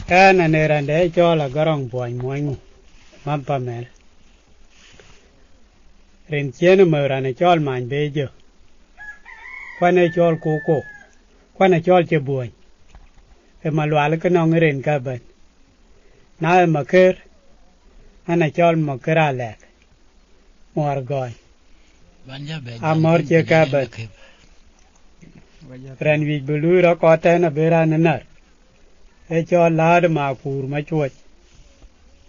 Kana nerande chola garong boy moing mampamel. Ren chene merane chol man bejo. Kwane chol koko. Kwane chol che boy. E malwal ka nong ren ka ban. Na e maker. Ana chol makera lek. Mor goy. Amor che ka ban. Ren wij belu ra kote na bera nanar. E cho lad ma kur ma chuột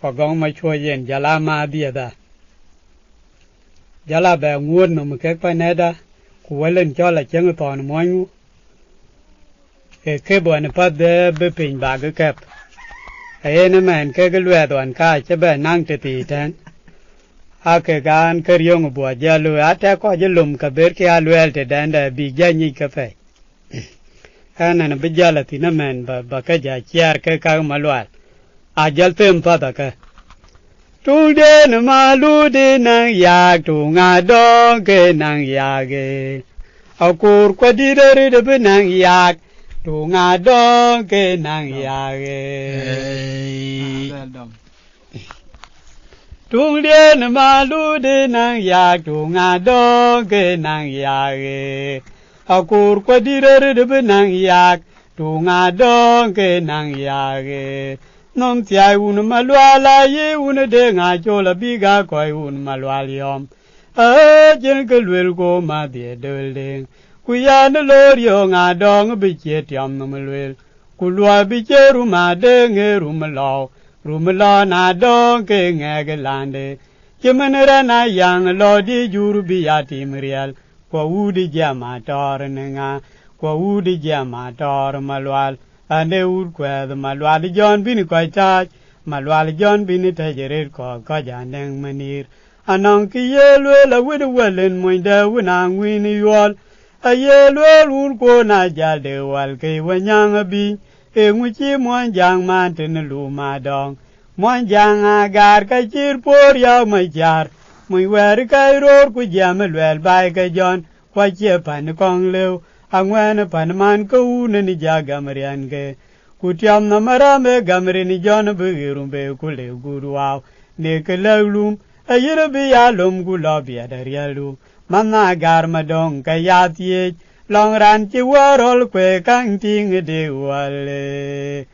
pagong ma chuột yen jala ma dia da jala ba nguồn no ke pa ne da ku welen cho la cheng ton mo nyu e ke bo ne pa de be pin ba ge kep e ne man ke ge lwe don ka che ba nang te ti tan a ke gan ke yong bo ja lu a ta ko je lum ka ber ke a lwe te dan da bi ja ni ka fe Kana na bijala tina man ba ka ja chiar ke ka malwal ajal tem pada ka tu de na malu de nang ya tu nga do ke nang ya ge akur ko di de de nang ya tu nga do ke nang ya ge tu de na malu de nang ya tu nga do ke nang ya ge Akur kwa direre de benang yak, tu nga dong ke nang yage. Nom tiai un malwala ye un de nga chola biga koi un malwal yom. Jen ke lwel ko ma de deling. Kuya ne lor yo nga dong biche tiam no malwel. Kulwa biche ruma de nge rumalaw na dong ke nge lande. Jemenera na yang lo di juru biyati mrial. Kwa udi jama tor nga kwa udi jama tor malwal ande ud kwa the malwal John bin ko ta malwal John bin ta jeret ko janeng manir anong ki yelwe la wid welen moinde wina ngwini yol a yelwe ur ko na jalde wal ke wanyang bi e nguchi mon jang man tin lu ma dong mon jang agar ka chir por ya ma jar Mui wer kai ror ku jam lwel bai ka jon kwa che pan kong lew angwen pan man ko un ni jaga marian ke ku tiam na marame gamre ni jon bugirum be ku le gurwaw ne ke lawlum ayir bi yalum ku lo bi adarialu manna gar madong ka yatie long ran chi warol kwe kang ting de wale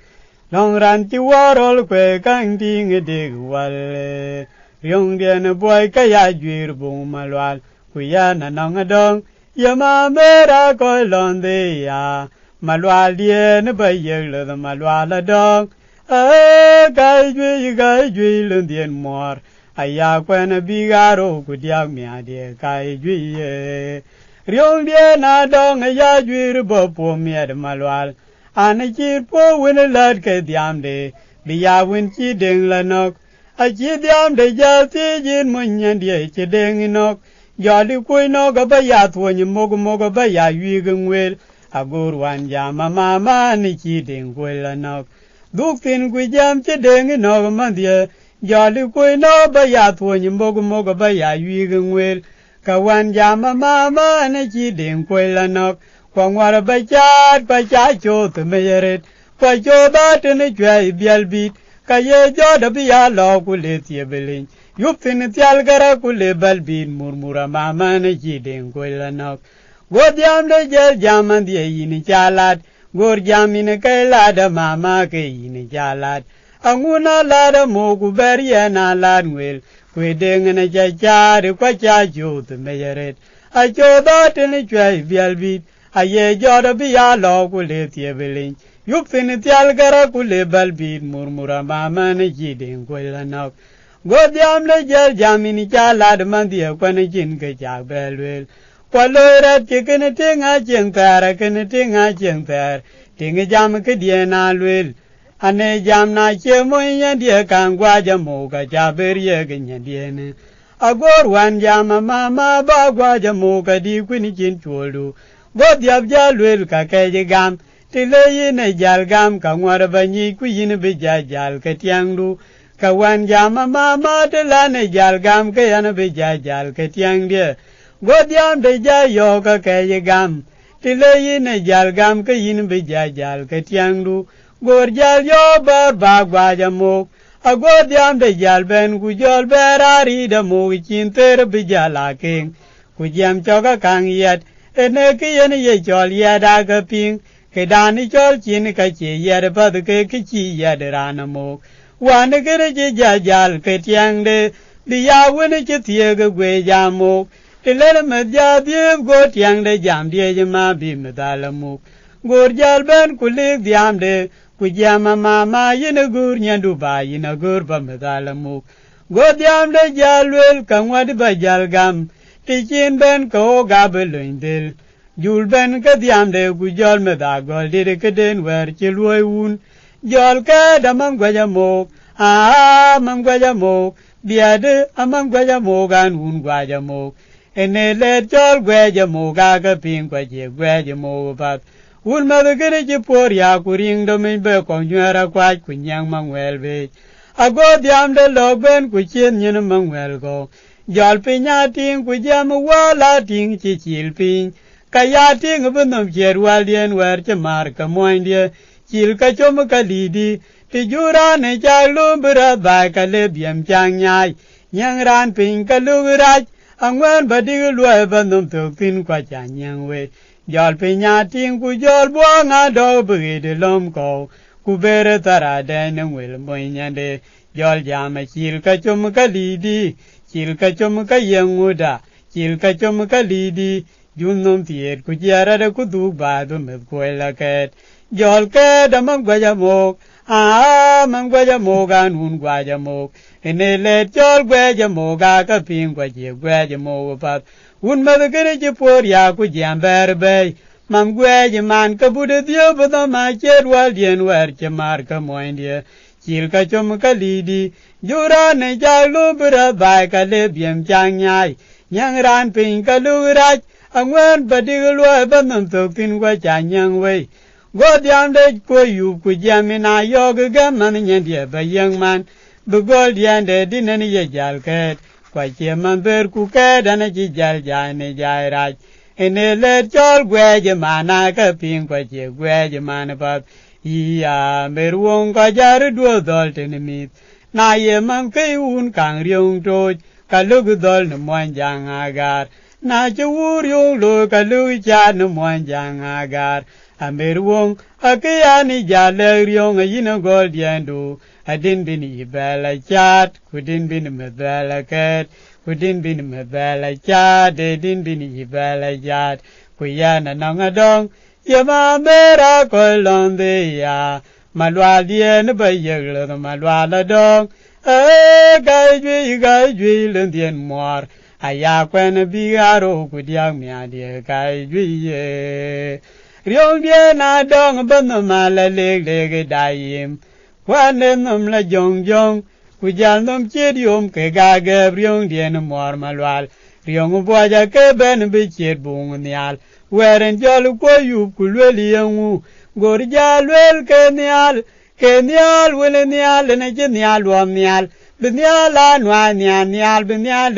long ran chi warol kwe kang ting de wale Yung dian boy kaya juir bung malwal kuya na nong adong yama mera koi londe ya malwal dien bayeg le malwal adong kai jui lun dien mor aya kwen bigaro kudiak mia de kai jui Yung dien adong ya juir bo po mia de malwal anachir po win lad ke diam de biya win chi ding la nok A chidiam de jati jin munyan dia chideng inok. Jali kui no gabaya tuany mogo baya yuigang wel. Agur wan jama mama ni chideng kwelanok. Duktin kui jam chideng inok mandia. Jali kui no baya tuany mogo baya yuigang wel. Kawan jama mama ni chideng kwelanok. Kwangwara bachat chot meyaret. Kwachodat ni chwai bialbit. Kaye joda biya lo kule tiebelin yuptin tial gara kule balbin murmura mama ne jideng kwelanok godiam de jel jaman die yini chalat gor jamine kailada mama ke yini chalat anguna lada mogu beriana ladwel kwedeng ne jachar kwa chajut meyeret achoda tene chwai bialbit aye joda biya lo kule tiebelin Yupin tial gara kule balbit murmura mama ne jideng kwelanok. Godiam le jel jamini chalad mandia kwane jin ke jak belwel. Kwalorat ke kene tinga jengtar kene tinga jengtar. Tinga jam ke diena lwel. Ane jam na che moya dia kangwa jamu ka jaberie genya diene. Agor wan jama mama bagwa jamu ka di kwini jin cholu. Godiab jalwel ka keje gam. Tileyi na jalgam ka ngwar banyi ku yin bija jal ka tiangdu ka wan jama mama tila na jalgam ka yan bija jal ka tiang dia godiam de ja yo ka kaya gam tileyi na jalgam ka yin bija jal ka tiangdu gorjal yo bar bagwa jamuk agodyam de jalben gujol berari de mugin ter bijala king kujam choga kang yet ene kiyen ye jol yada ga ping kedani jol chin ka chi yad bad ke kichi yad ranamuk wan gere je jajal ketyang de biya wen che tie ga gwe jamuk tilel medya biem go tyang de jam die jama bi medalamuk gorjal ben kulik diam de kujama mama yinagur nyandu ba yinagur ba medalamuk godyam de jalwel kangwad ba jalgam tichin ben ko gabelindel jul ben kadyam de gujol meda gol de keden wer chilwoy un jol ka damam gwajamok mam gwajamok biade amam gwajamok an un gwajamok enele jol gwajamok aga pin gwaje gwajamok bat un madagere je por ya kuring do men be ko nyara kwa kunyang mangwel be agodyam de loben kuchen nyen mangwel go jol pinya ting kujam wala ting chi chil pin kaya ting bunum jerwal dien wer che mar ka moindie chil ka chom ka lidi ti jura ne chalu bra ba ka le biem chang nyai nyang ran pin ka lu raj angwan badig lue bunum tu pin kwa cha nyang we jol pinya ting ku jol buanga do bri de lom ko ku bere tara de ne wel moinyande jol jama chil ka chom ka lidi chil ka chom ka yenguda chil ka chom ka lidi junnom tiet ku jara de ku du ba do me kwela ket jol ke damam gwajamok mam gwajamok an un gwajamok enele jol gwajamok ka pin gwaje gwajamok pat un madagere je por ya ku jamber be mam gwaje man ka bude dio bada ma cherwal dien wer che mar ka moindie chil ka chom ka lidi jura ne jalu bra ba ka le biem chang nyai nyang ran pin ka lu raj angwan badiglo banam to tin gwa chanyang we godyam de ko yu ku jamina yog ga man nyen die ba yang man bu goldian de dinani ye jal ket kwa che man ber ku ke dana ji jal jane jai raj enele chol gwe mana ka pin kwa che gwe mana ba iya merwong ka jar do dol tenimit na ye man ke un kang ryong to ka lug dol ne mon jang agar na chur yung lo ka lu cha ne mon jang agar amerwong akiyani jale ryong yin gol diendu adin bini bela chat kudin bin medala ket kudin bin medala chat din bini bela chat kuyana nangadong yama mera kolonde ya malwa dien bayeglo malwa dong gai jui lendien mor aya kwen bigaro kudiang mia die gai jui ryong die na dong ban mala leg leg daim kwanen nom la jong jong kujal nom chedium ke ga ge ryong die na mor malwal ryong boja ke ben bi chet bung nyal weren jol ko yu kulweli yangu gorja lwel ke nyal wele nyal ne je nyal wam nyal binyal anwa nyal binyal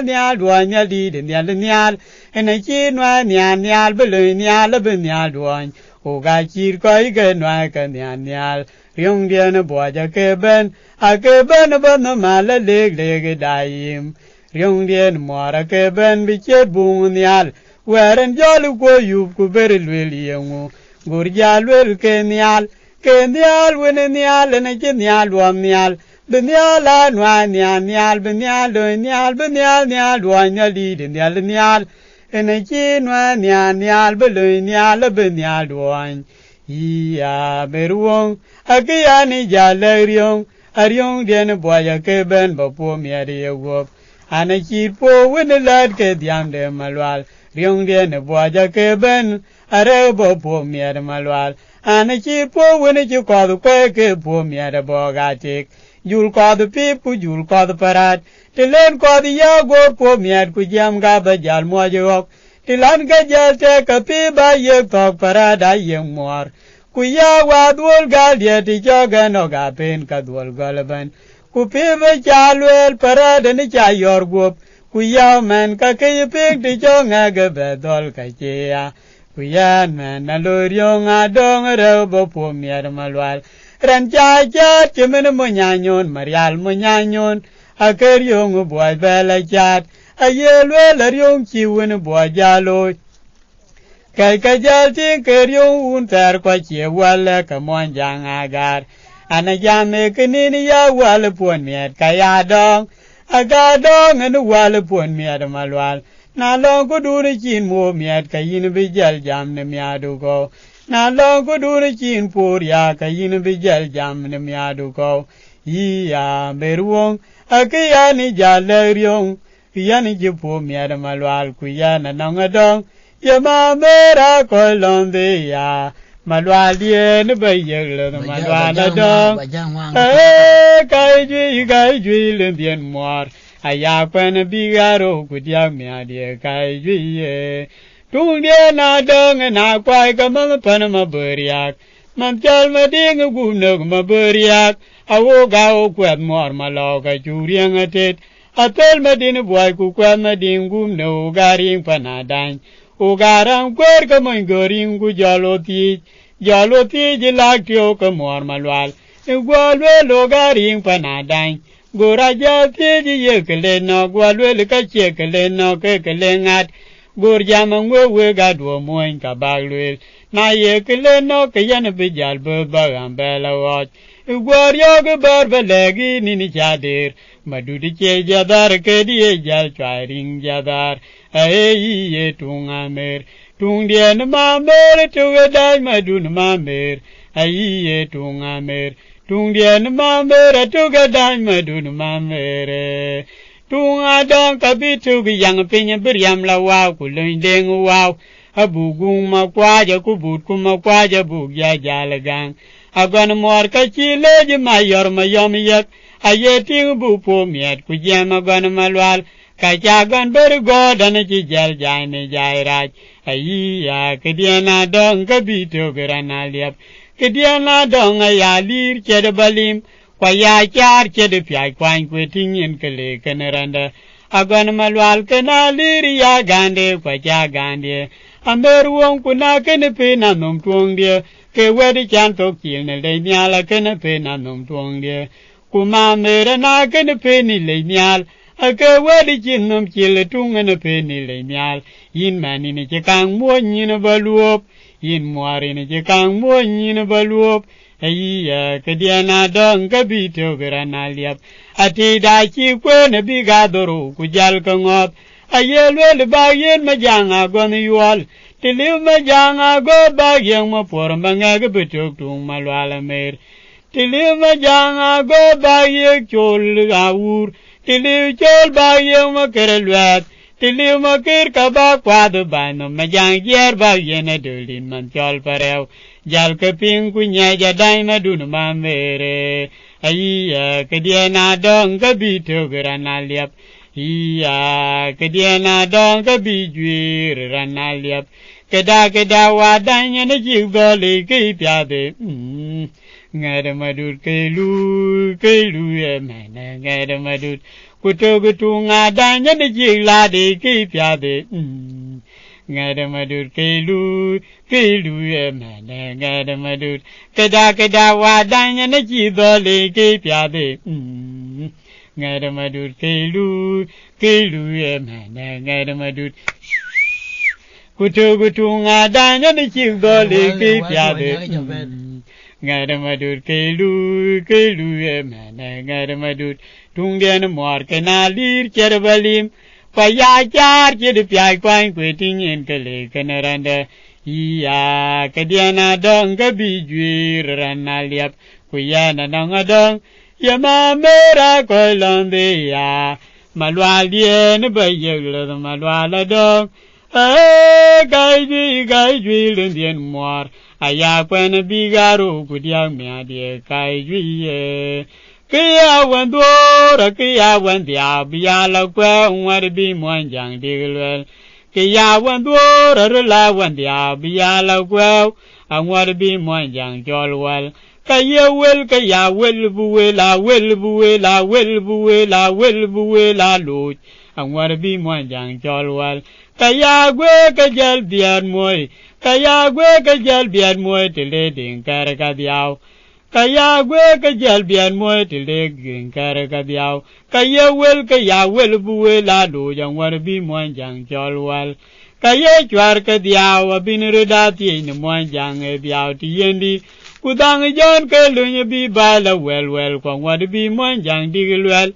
nyal do nyal di nyal ene chi nwa nyal bele nyal binyal do o ga chi ko ge nwa ke nyal ryong dia ne boja ke ben ban ma le le daim ryong dia ne mora ke ben bi chet bung nyal weren jol ko yu ku ber lweli yangu gorja lwel ke nyal wene nyal ne je nyal wam nyal binyal anwa nyal binyal do nyal di nyal ene chi nwa nyal bele nyal binyal do iya merwong akiyani jale ryong den boya ke ben bo po miari yego ana chi po wene lad ke diam de malwal ryong den boya ke ben are bo po miari malwal ana chi po wene chi ko ke po miari bo ga tik jul ko the people jul ko the parat tilen ko the yago po miari ku jam ga ba jal mo jok tilan ga jal te ka pi ba ye to parada ye mor ku ya wa dul ga die ti joga no ga pen ka dul galban ku pi ba jalwel parada ni cha yor gop ku ya man ka ke pe ti jonga ga ba dol ka che ya Kuyan naluriong adong rebo pumier malwal. Rancacat cemen munyanyon marial munyanyon. Akeryong buat belajat. Ayelwe laryong ciwin buat jaloj. Kai kajal ting keryong untar kwa ciewala kemonjang agar. Anajame kenini ya wala puan miat kaya dong. Agadong anu wala puan miat malwal. Nalong ko duri chin mo miat kayin bijal jam ne miadu ko. Nalong ko duri chin purya kayin bijal jam ne miadu ko. Iya beruong akiya ni jaleryong. Kiya ni jipu miat malwal kuya na nangadong. Yama mera kolombe ya. Malwal ye ne bayel malwal adong. Kai jui lembien muar. Ayakwan bigaro kudiang miadia kai jui. Tung dia na dong na kwai kamang panama beriak. Mamchal mading gumnog maberiak. Awo gao kwat muar malo ka juriang atit. Apel madin buai ku kwat mading gumno garing panadang. Ugarang kwer kamang goring ku jaloti. Jaloti jilak tio ka muar malwal. Gwalwe lo garing panadang. Goraja teji yekele no gwalwe ka chekele no kekele ngat. Gorjamang we gadwo moin ka baglwe. Na yekele no kayan bijal bebagam bela watch. Gwaryo ke barbelegi nini chadir. Madudi che jadar kedi jal chairing jadar. Ye tungamer. Tung dia namamer tugadai madun mamer. Ye tungamer. Tung dia namamer tugadai madun mamer. Tung adang kabitu yang pinya beriam la wow kulun deng wow. Abugung makwaja kubut kumakwaja bugya jalagang. Agan mor kachile je mayor mayom yak. Ayeting bupo miat kujam agan malwal. Kacagan bergodan cijal jane jairaj. Ayya kediana dong kabito gerana liap. Kediana dong ayalir cede balim. Kwaya char cede piai kwang kwetingin kele keneranda. Agan malwal kenalir ya gande kwacha gande. Amber wong kuna kenepe na nom tuong dia. Ke wedi chantok kil ne le nyala kenepe na nom tuong dia. Kuma mere na kenepe ni le nyal. Ake wedi chin nom kil tunga ne pe ni le nyal. Yin mani ni chekang muon yin baluop. Yin muari ni chekang muon yin baluop. Ayya kediana dong kabito gerana liap. Ati dachi kwen bigadoro kujal kangop. Ayelwe le bagyen majanga gon yual. Tiliw majanga go bagyang mapor mangag betuk tung malwala mer. Tiliw majanga go bagyang chol awur. Tiliw chol bagyang makerelwat. Tiliw makir kabak wado bano majang yer bagyen adulin man chol parew. Jal keping kunya jadai madun mamere. Ayya kediana dong kabito gerana liap. Iya kediana dong kabijwir rana liap. Keda wadanya na jigole kipyade. Ngada madur kelu emana ngada madur. Kutu ngadanya na jiglade kipyade. Ngada madur kelu emana ngada madur. Keda wadanya na jigole kipyade. Ngada madur kelu emana ngada madur. Kutu ngadanya ni chigole kipyade. Ngada madur kelu emana ngada madur. Tung dia na muar kenalir cerbalim. Payachar cede piai kwang kwetingin kele kenaranda. Iya kediana dong kabijwir rana liap. Kuyana nangadong. Yama mera kolombe ya. Malwal dien bayel malwal dong. Gai jui lembien muar. Ayakwan bigaro kudiang miadie kai jui. Kaya wandora kaya wandia biala kwa warbi mwanjang diglwel. Kaya wandora rela wandia biala kwa warbi mwanjang jolwel. Kaya wel buwela luch. Ang warbi mwanjang jolwel. Kaya gwe kajal bian moy. kaya gwe ka jal bian moy tele ding kar ka diaw kaya gwe ka jal bian moy tele ding kar ka diaw kaya wel buwe la do jang war bi mon jang jol wal kaya chwar ka diaw bin rida ti ni mon jang e biaw ti yendi kudang jon ke lunya bi ba la wel ko war bi mon jang digwel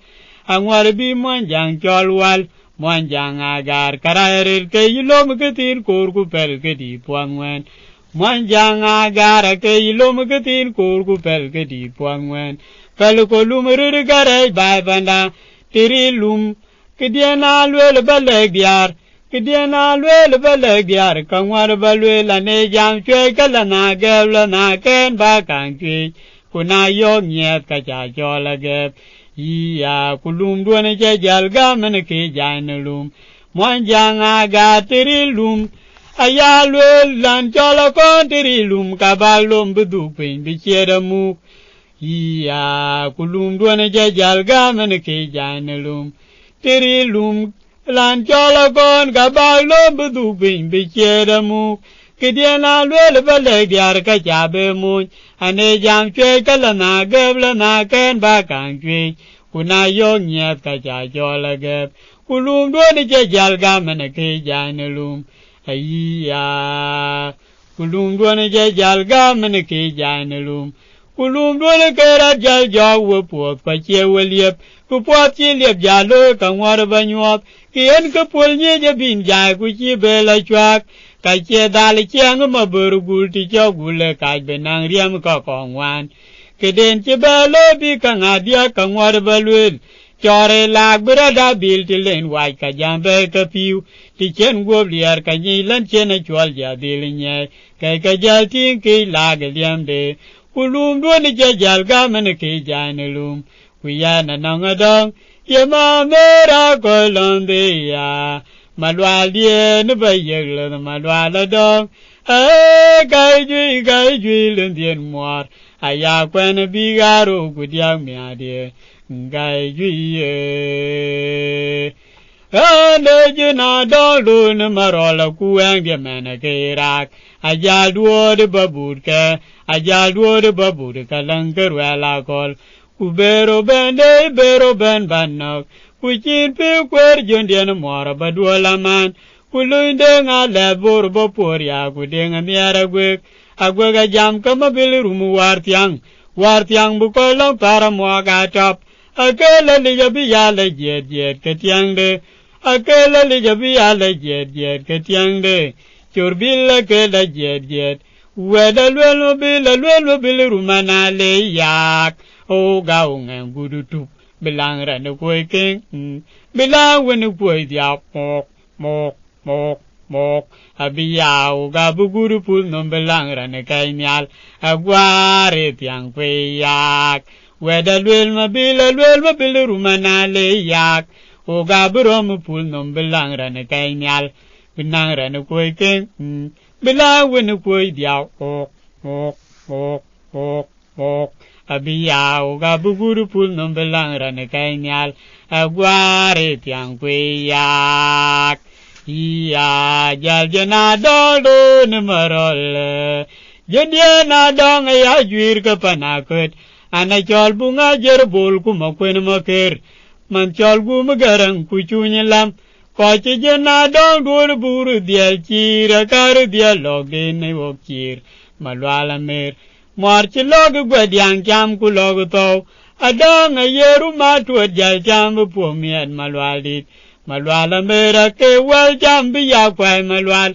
ang war bi mon jang jol wal mon jang agar karair ke yilom ke tin kor ku pel ke di puangwen mon jang agar ke yilom ke tin kor ku pel ke di puangwen pel ko lum rir garai bai banda tiri lum ke dia na lwel baleg diar ke dia na lwel baleg diar kan war balwe la ne jam chwe kala na gel na ken ba kan chwe kuna yo nyet ka ja jo la ge iya kulum duane je jalga men ke janulum mon janga ga tirilum ayalwe lan jala kon tirilum kabalum budu pin bi cheramu iya kulum duane je jalga men ke janulum tirilum lan jala kon kabalum budu pin bi cheramu kidiana lwe bale diar ka jabe mu ane jam chwe kalana gebla na ken ba kan chwe kuna yo nyat ka ja jola geb kulum do ni je jalga men ke janulum ayya kulum do ni je jalga men ke janulum kulum do ni ke ra jal jaw po pa che weliep ku po chi liep jalo kan war banyop kien ke pol nye je bin ja ku chi bela chwak ka che dal chiang ma burgul ti cho gule ka benang riam ka kongwan ke den che belo bi ka ngadia ka ngwar balwel chore lag brada bil ti len wai ka jambe ka piu ti chen go liar ka ni lan chen chwal ja dil nye ka jal tin ke lag liam de kulum do ni je jal ga men ke janulum kuya na nangadong yema mera ko londe ya malwa die ne ba yegla malwa la dong gai jui len dien moar aya kwen bi garo gudiang mia de gai jui ane jina dong lu ne marola kuang de mena ke rak aja duo de babur ka langker wala kol kubero ben banok kuchin pe kwer jondian mora badwala man kulunde nga lebur bo poria kudenga miara gwe agwega jam kama bil rumu wartiang bu kolong para moga top akela li jabi yale jet ketiang de akela li jabi yale jet ketiang de chorbilla kela jet weda lwelo bil rumana le yak o gaunga gudutu bilang ra no koi king bilang when koi dia mok abiao ga buguru pul no bilang ra ne kai nyal agware tiang pe yak weda lwel ma bil rumana le yak o ga brom pul no bilang ra ne kai nyal binang ra no koi king bilang when koi dia mok abiao ga buguru pul no belang ra ne kai nyal agware tiang kwe yak iya jal jana do ne marol jena dong ya juir ka panakut ana chol bunga jer bol ku makwen maker man chol gu magarang ku chunyelam ko che jena dong do buru dial chira kar dial logen ne wokir malwala mer march log gwadiang jam ku log to adang yeru matu jal jam pu mian malwala mera ke wal jam bi ya kwai malwal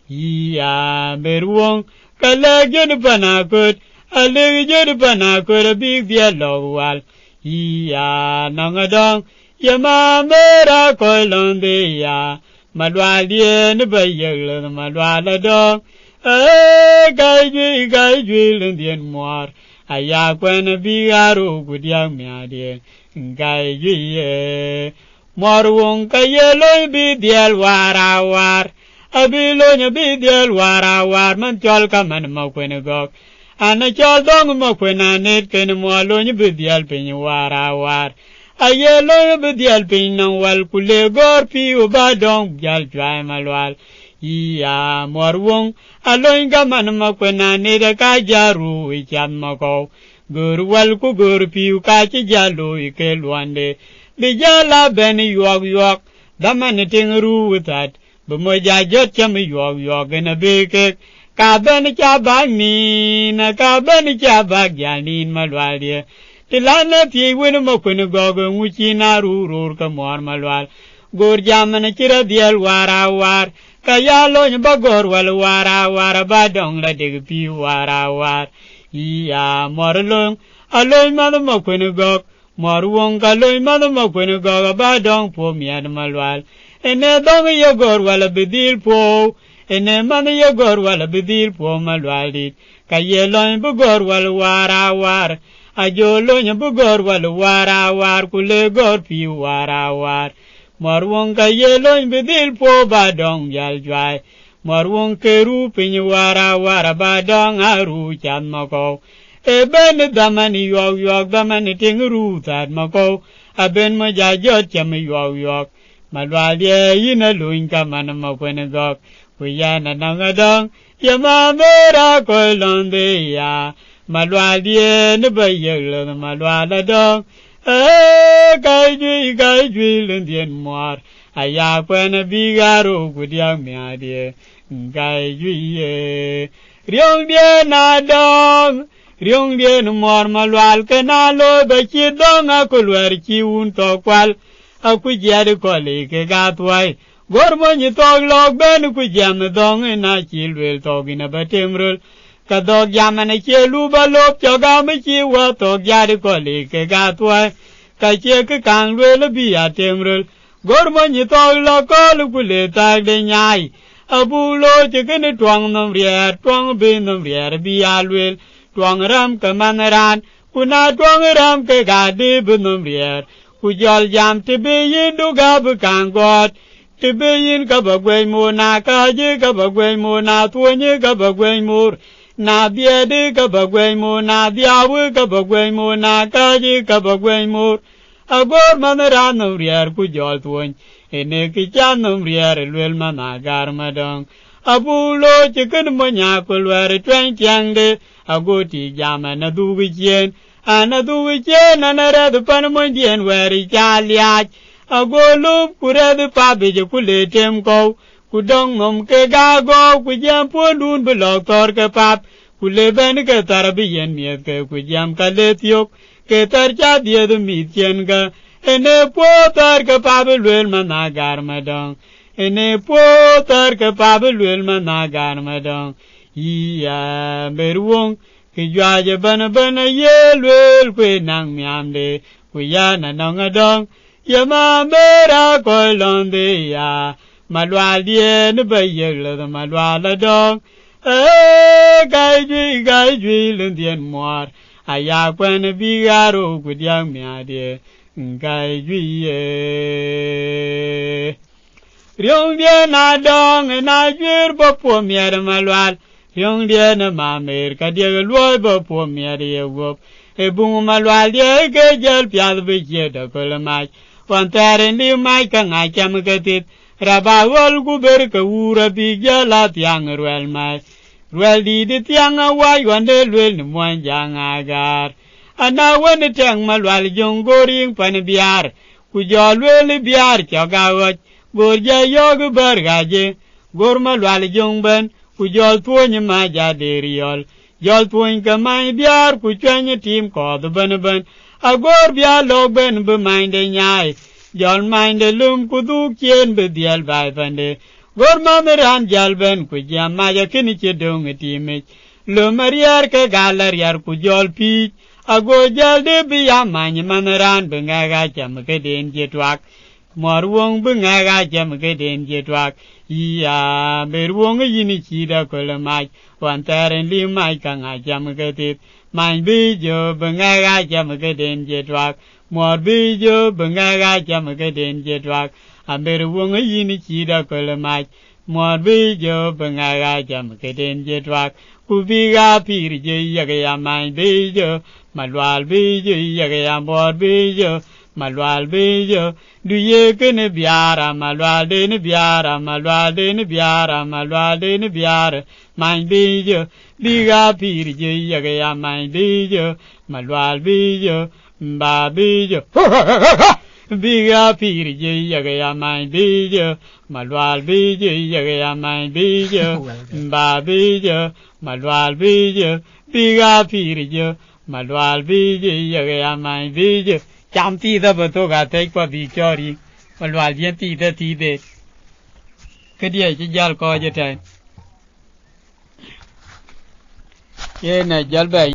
ya berwong kala jen panakut ale jen panakut bi dia log wal ya nangadong yama mera ko londe ya malwal ye ne bayel malwala dong gai jui len dien moar aya kwen bi garo gudiang mia de gai jui mor wong ka yelo bi dial warawar abilo nya bi dial warawar man chol ka man ma kwen gok ana chol dong ma kwen anet ken mo lo nya bi dial pin warawar ayelo bi dial pin nan wal kule gor pi u ba dong jal jai malwal iya morwong aloin gaman makwena ne da ka jaru ichan mako gurwal ku gurpiu ka ci jalo ike luande bijala ben yuak daman tingru wutat bumoja jot cham yuak na beke ka ben cha bani na ka ben cha bagyanin malwalie tilana pi wen makwena gogo nguchina rurur ka mor malwal gor jamana kira dial warawar kayalo nyba gor wal warawar badong la dig pi warawar iya morlong aloy madam makwena gog morwong kaloy madam makwena gog badong po miad malwal ene dong ye gor wal bidil po ene man ye gor wal bidil po malwali kayelo bu gor wal warawar ajolo nybu gor wal warawar kule gor pi warawar marwong kayelo bidil po badong yal jwai marwong keru pin warawar badong aru chan mako eben damani yok damani tingru tad mako aben majajot cham yok malwali yina luin kaman makwena gok kuyana nangadong yama mera kolonde ya malwali ne bayel malwala dong gai jui lendien moar aya kwena bigaro kudiang miadie gai jui riong dia nadong riong dia mor malwal kenalo bachi dong aku luar ciun tokwal aku jadi kole ke gatwai gormo ni tog log ben ku jam dong na chilwel togina batemrul kadog yamane chelu balop chogam chi wa tog jadi kole ke gatwai ka che ke kang lwel bi atemrul gormo ni tog lo kol ku le tag de nyai abu lo che ke ne twang nam ria twang bin nam ria bi alwel twang ram ka manaran kuna twang ram ke ga de bin nam ria ku jol jam te be yin du ga bu kang got te be yin ka ba gwe mo na ka je ka ba gwe mo na tu ni ka ba gwe mo na bia de ka ba gwe mo na bia wu ka ba gwe mo na ka je ka ba gwe mo agor manara no riar ku jol tuon ene ki chan no riar lwel managar madong abulo chicken mo nya ku lwer twen tiang de agoti jama na du wi ana du wi ana ra du pan mo dien weri chalia agolo ku ra du pa be je ku le tem ko ku dong nom ke ga go ku jam po dun blok tor ke pap ku le ben ke tar bi yen mi ke ku jam ka le tiok ke tar cha die du mi tien ga ene po tar ke pap lwel managar madong ene po tar ke pap lwel managar madong iya berwong ki jwaje bana ye lwel kwe nang miamde ku ya na nong adong yama mera ko londe ya malwalie ne bayel de malwala dong gai jui lendien moar aya kwen bigaro ku diang miade gai jui riong dia na dong na jur bo po miade malwal riong dia na mamer ka dia loi bo po miade wop e bung malwal dia ke jel piad be je da kolmai wantare ni mai ka ngai cham ke tit rabawol ku ber ka ura bi jala tiang rwel mai rwel di tiang awai wande lwel ni mwan jang agar ana wen tiang malwal jong goring pan biar ku jo lwel biar chogawot gorja yog ber gaje gor malwal jong ben ku jol tuony ma jaderiol jol tuony ka mai biar ku chwenye tim kod ben agor bia log ben be minde nyai jol minde lum ku du kien be dial bai bande gor mameran jal ben ku jam ma ja kini che dong timich lum ariar ke galar yar ku jol pi ago jal de bia many mameran be ngaga cham ke den je twak marwong be ngaga cham ke den je twak iya berwong yini chida kolmai wantaren li mai ka nga cham ke tit mai bi jo be ngaga cham ke den je twak mor bi jo be ngaga cham ke den je twak berwong yini chida kolmai mor bi jo be ngaga cham ke den je twak ku bi ga pir je ya ga mai bi jo malwal bi jo ya ga mor bi jo malwal bejo duye kene biara malwal de ne biara malwal de ne biara malwal de ne biara mai bejo biga pirje yaga ya mai bejo malwal bejo ba bejo biga pirje yaga ya mai bejo malwal bejo yaga ya mai bejo ba bejo malwal bejo biga pirje malwal bejo yaga ya mai bejo chăm ti da bờ tô gà thấy qua bị cho đi malwal bien ti da ti de cái gì chứ jar coi vậy trời ye này jar bay